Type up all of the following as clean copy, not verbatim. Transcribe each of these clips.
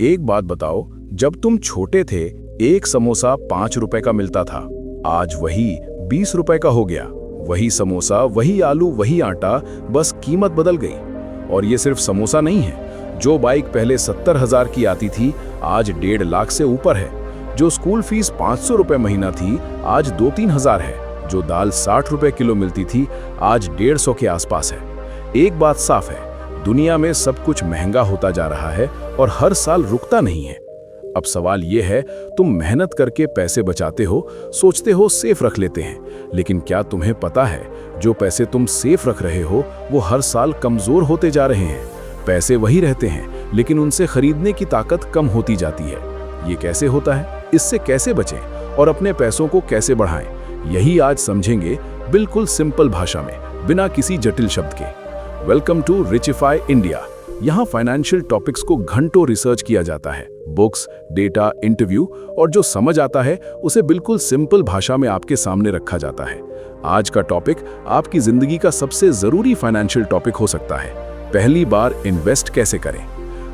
एक बात बताओ, जब तुम छोटे थे एक समोसा 5 रुपए का मिलता था। आज वही 20 रुपए का हो गया। वही समोसा, वही आलू, वही आटा, बस कीमत बदल गई। और ये सिर्फ समोसा नहीं है। जो बाइक पहले 70,000 की आती थी आज 1.5 लाख से ऊपर है। जो स्कूल फीस 500 रुपए महीना थी आज 2-3 हजार है। जो दाल 60 रुपए किलो मिलती थी आज 150 के आसपास है। एक बात साफ है, दुनिया में सब कुछ महंगा होता जा रहा है और हर साल रुकता नहीं है। अब सवाल यह है, तुम मेहनत करके पैसे बचाते हो, सोचते हो सेफ रख लेते हैं, लेकिन क्या तुम्हें पता है जो पैसे तुम सेफ रख रहे हो वो हर साल कमजोर होते जा रहे हैं। पैसे वही रहते हैं लेकिन उनसे खरीदने की ताकत कम होती जाती है। ये कैसे होता है, इससे कैसे बचें और अपने पैसों को कैसे बढ़ाएं, यही आज समझेंगे बिल्कुल सिंपल भाषा में, बिना किसी जटिल शब्द के। Welcome to Richify India. यहाँ फाइनेंशियल टॉपिक्स को घंटों रिसर्च किया जाता है, बुक्स, डेटा, इंटरव्यू, और जो समझ आता है उसे बिल्कुल सिंपल भाषा में आपके सामने रखा जाता है। आज का टॉपिक आपकी जिंदगी का सबसे जरूरी फाइनेंशियल टॉपिक हो सकता है। पहली बार इन्वेस्ट कैसे करें।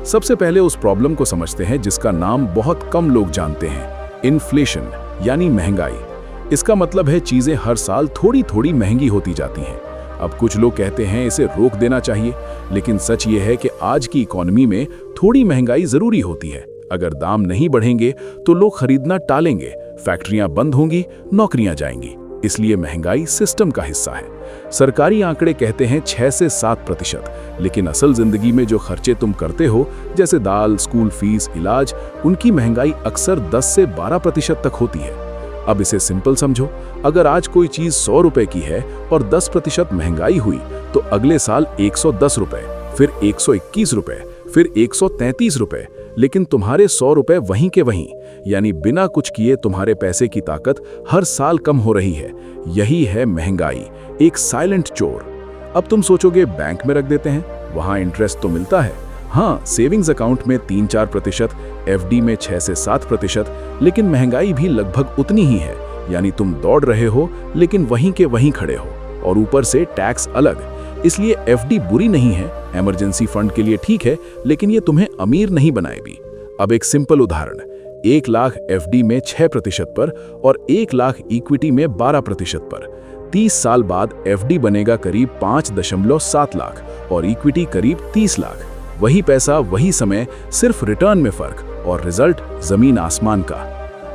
सबसे पहले उस प्रॉब्लम को समझते हैं जिसका नाम बहुत कम लोग जानते हैं, इन्फ्लेशन यानी महंगाई। इसका मतलब है चीजें हर साल थोड़ी थोड़ी महंगी होती जाती हैं। अब कुछ लोग कहते हैं इसे रोक देना चाहिए, लेकिन सच ये है कि आज की इकोनॉमी में थोड़ी महंगाई जरूरी होती है। अगर दाम नहीं बढ़ेंगे तो लोग खरीदना टालेंगे, फैक्ट्रियां बंद होंगी, नौकरियां जाएंगी। इसलिए महंगाई सिस्टम का हिस्सा है। सरकारी आंकड़े कहते हैं 6 से 7%, लेकिन असल जिंदगी में जो खर्चे तुम करते हो, जैसे दाल, स्कूल फीस, इलाज, उनकी महंगाई अक्सर 10 से 12% तक होती है। अब इसे सिंपल समझो, अगर आज कोई चीज 100 रुपए की है और 10% महंगाई हुई तो अगले साल 110 रुपए, फिर 121 रुपए, फिर 133 रुपए, लेकिन तुम्हारे 100 रुपए वहीं के वहीं, यानी बिना कुछ किए तुम्हारे पैसे की ताकत हर साल कम हो रही है। यही है महंगाई, एक साइलेंट चोर। अब तुम सोचोगे बैंक में रख देते हैं, वहां इंटरेस्ट तो मिलता है। हाँ, सेविंग्स अकाउंट में 3-4%, एफडी में 6 से 7%, लेकिन महंगाई भी लगभग उतनी ही है। यानी तुम दौड़ रहे हो लेकिन वहीं के वहीं खड़े हो, और ऊपर से टैक्स अलग। इसलिए एफडी बुरी नहीं है, इमरजेंसी फंड के लिए ठीक है, लेकिन ये तुम्हें अमीर नहीं बनाएगी। अब एक सिंपल उदाहरण, 1 लाख एफडी में 6% पर और 1 लाख इक्विटी में 12% पर। 30 साल बाद एफडी बनेगा करीब 5.7 लाख और इक्विटी करीब 30 लाख। वही पैसा, वही समय, सिर्फ रिटर्न में फर्क, और रिजल्ट जमीन आसमान का।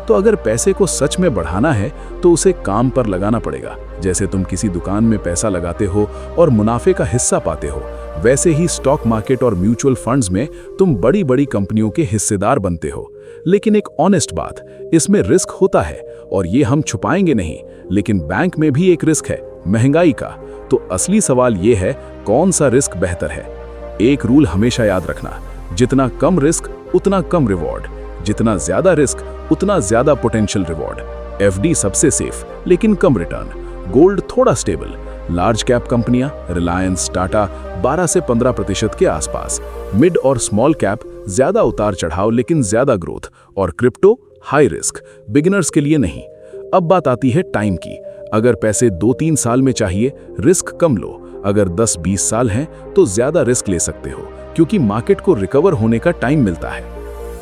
तो अगर पैसे को सच में बढ़ाना है तो उसे काम पर लगाना पड़ेगा। जैसे तुम किसी दुकान में पैसा लगाते हो और मुनाफे का हिस्सा पाते हो, वैसे ही स्टॉक मार्केट और म्यूचुअल फंड्स में तुम बड़ी बड़ी कंपनियों के हिस्सेदार बनते हो। लेकिन एक ऑनेस्ट बात, इसमें रिस्क होता है और ये हम छुपाएंगे नहीं, लेकिन बैंक में भी एक रिस्क है, महंगाई का। तो असली सवाल ये है, कौन सा रिस्क बेहतर है। एक रूल हमेशा याद रखना, जितना कम रिस्क उतना कम रिवॉर्ड, जितना ज्यादा रिस्क उतना ज्यादा पोटेंशियल रिवॉर्ड। एफडी सबसे सेफ लेकिन कम रिटर्न, गोल्ड थोड़ा स्टेबल, लार्ज कैप कंपनियां रिलायंस, टाटा 12 से 15% के आसपास, मिड और स्मॉल कैप ज्यादा उतार चढ़ाव लेकिन ज्यादा ग्रोथ, और क्रिप्टो हाई रिस्क, बिगिनर्स के लिए नहीं। अब बात आती है टाइम की। अगर पैसे 2-3 साल में चाहिए, रिस्क कम लो। अगर 10-20 साल हैं तो ज्यादा रिस्क ले सकते हो, क्योंकि मार्केट को रिकवर होने का टाइम मिलता है।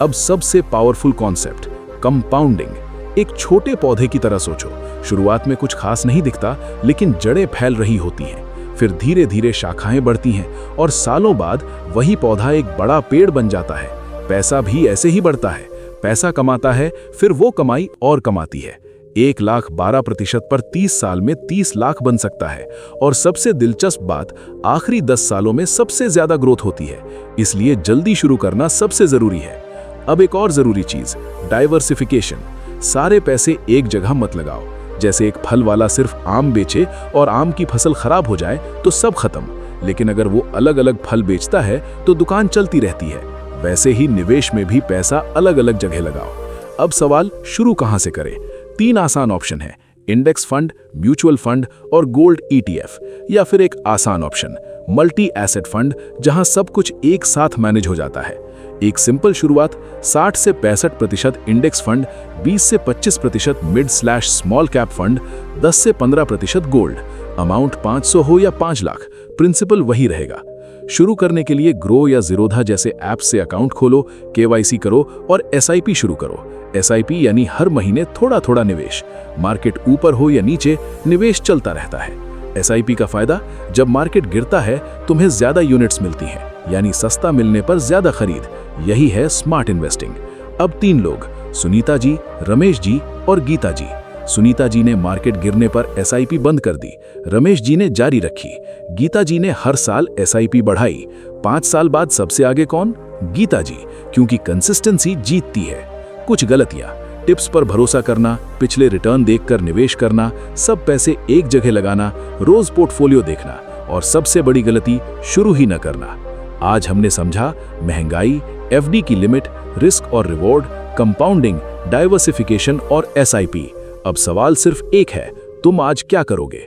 अब सबसे पावरफुल कॉन्सेप्ट, कंपाउंडिंग। एक छोटे पौधे की तरह सोचो, शुरुआत में कुछ खास नहीं दिखता, लेकिन जड़ें फैल रही होती हैं, फिर धीरे धीरे शाखाएं बढ़ती हैं और सालों बाद वही पौधा एक बड़ा पेड़ बन जाता है। पैसा भी ऐसे ही बढ़ता है, पैसा कमाता है, फिर वो कमाई और कमाती है। 1 लाख 12% पर 30 साल में 30 लाख बन सकता है। और सबसे दिलचस्प बात, आखिरी 10 सालों में सबसे ज्यादा ग्रोथ होती है। इसलिए जल्दी शुरू करना सबसे जरूरी है। अब एक और जरूरी चीज, डाइवर्सिफिकेशन। सारे पैसे एक जगह मत लगाओ। जैसे एक फल वाला सिर्फ आम बेचे और आम की फसल खराब हो जाए तो सब खत्म, लेकिन अगर वो अलग अलग फल बेचता है तो दुकान चलती रहती है। वैसे ही निवेश में भी पैसा अलग अलग जगह लगाओ। अब सवाल, शुरू कहां से करें। 3 आसान ऑप्शन है, इंडेक्स फंड, म्यूचुअल फंड और गोल्ड ईटीएफ, या फिर एक आसान ऑप्शन, मल्टी एसेट फंड, जहां सब कुछ एक साथ मैनेज हो जाता है। एक सिंपल शुरुआत, 60 से 65% इंडेक्स फंड, 20 से 25% मिड/स्मॉल कैप फंड, 10 से 15% गोल्ड। अमाउंट 500 हो या 5 लाख, प्रिंसिपल वही रहेगा। शुरू करने के लिए ग्रो या ज़ीरोधा जैसे ऐप्स से अकाउंट खोलो, केवाईसी करो और एसआईपी शुरू करो। एसआईपी यानी हर महीने थोड़ा थोड़ा निवेश। मार्केट ऊपर हो या नीचे, निवेश चलता रहता है। एसआईपी का फायदा, जब मार्केट गिरता है तुम्हें ज्यादा यूनिट्स मिलती हैं, यानी सस्ता मिलने पर ज्यादा खरीद। यही है स्मार्ट इन्वेस्टिंग। अब 3 लोग, सुनीता जी, रमेश जी और गीता जी। सुनीता जी ने मार्केट गिरने पर एसआईपी बंद कर दी, रमेश जी ने जारी रखी, गीता जी ने हर साल एसआईपी बढ़ाई। 5 साल बाद सबसे आगे कौन? गीता जी, क्योंकि कंसिस्टेंसी जीतती है। कुछ गलतियां, टिप्स पर भरोसा करना, पिछले रिटर्न देखकर निवेश करना, सब पैसे एक जगह लगाना, रोज पोर्टफोलियो देखना और सबसे बड़ी गलती, शुरू ही न करना। आज हमने समझा महंगाई, एफडी की लिमिट, रिस्क और रिवॉर्ड, कंपाउंडिंग, डाइवर्सिफिकेशन और एसआईपी। अब सवाल सिर्फ एक है, तुम आज क्या करोगे?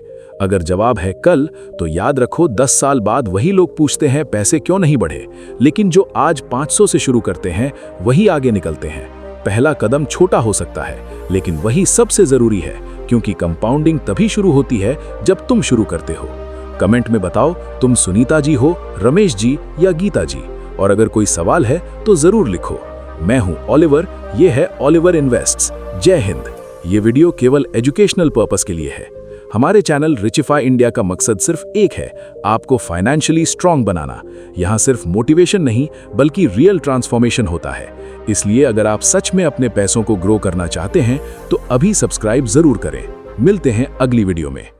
अगर जवाब है कल, तो याद रखो 10 साल बाद वही लोग पूछते हैं पैसे क्यों नहीं बढ़े, लेकिन जो आज 500 से शुरू करते हैं वही आगे निकलते हैं। पहला कदम छोटा हो सकता है, लेकिन वही सबसे जरूरी है, क्योंकि कंपाउंडिंग तभी शुरू होती है जब तुम शुरू करते हो। कमेंट में बताओ तुम सुनीता जी हो, रमेश जी या गीता जी, और अगर कोई सवाल है तो जरूर लिखो। मैं हूं ओलिवर, ये है ओलिवर इन्वेस्ट्स। जय हिंद। ये वीडियो केवल एजुकेशनल पर्पस के लिए है। हमारे चैनल रिचिफाई इंडिया का मकसद सिर्फ एक है, आपको फाइनेंशियली स्ट्रांग बनाना। यहाँ सिर्फ मोटिवेशन नहीं, बल्कि रियल ट्रांसफॉर्मेशन होता है। इसलिए अगर आप सच में अपने पैसों को ग्रो करना चाहते हैं तो अभी सब्सक्राइब जरूर करें। मिलते हैं अगली वीडियो में।